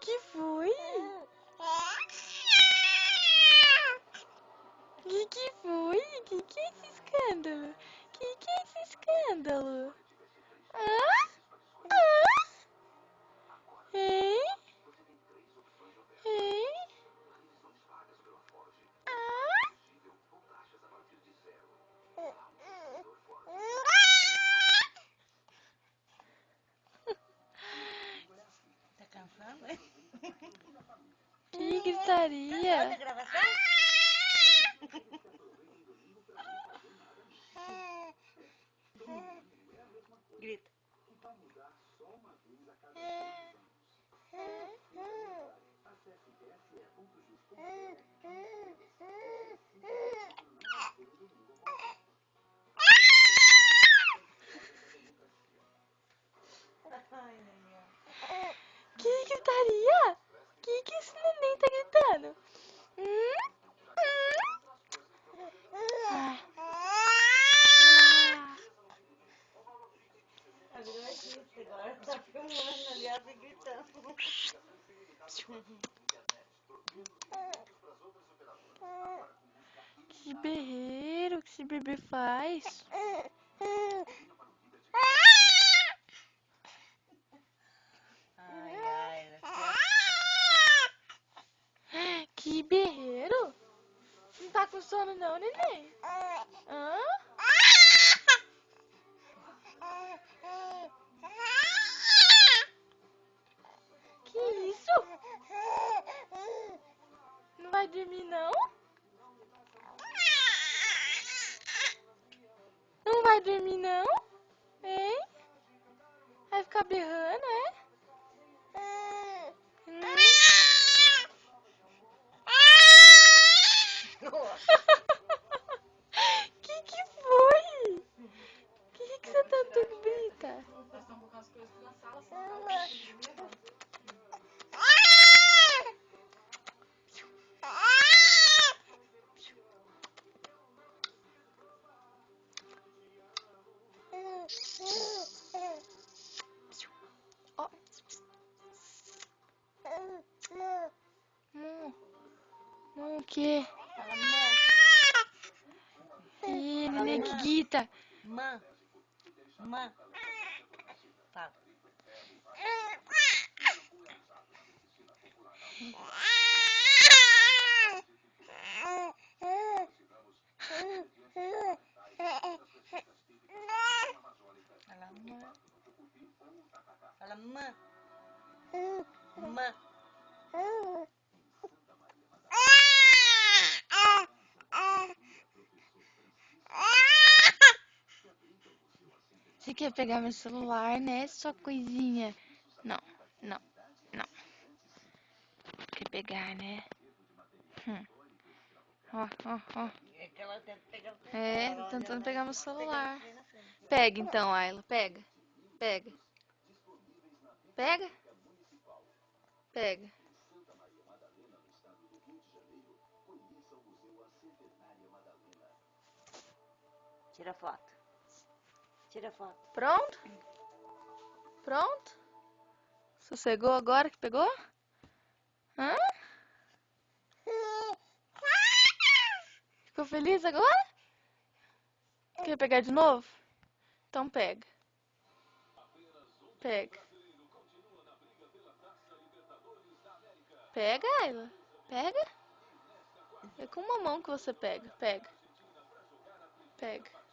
Que foi? Que foi? Que é esse escândalo? Que é esse escândalo? Hã? Hã? Hein? Hein? Ah? Tá cansando, hein? Que gritaria? Olha a gravação. Grita. Ai, Daniel. Que gritaria? Que esse neném tá gritando? Ah. Agora é isso, agora tá filmando ali, ela vem gritando. Que berreiro que esse bebê faz. Ai, ai, Que berreiro? Não tá com sono não, neném? Hã? Que isso? Não vai dormir não? Não vai dormir não? Hein? Vai ficar berrando, é? nossa. Que foi? Que você tanto grita? Nós estamos colocando as coisas na sala, senão Ó. O quê? Fala, mãe. Ih, neném que grita. Mãe. Mãe. Fala. Fala, mãe. Fala, mãe. Mãe. Você quer pegar meu celular, né, sua coisinha? Não, não, não. Quer pegar, né? Ó, ó, ó. É que ela tenta pegar o telefone. É, Ela tô olha tentando lá pegar e meu fica pegando celular. trem na frente. Pega então, Ayla, pega. Pega. Pega. Pega. Tira foto. Tira foto. Pronto? Pronto? Sossegou agora que pegou? Hã? Ficou feliz agora? Quer pegar de novo? Então pega. Pega. Pega, Ayla. Pega. É com uma mão que você pega. Pega. Pega.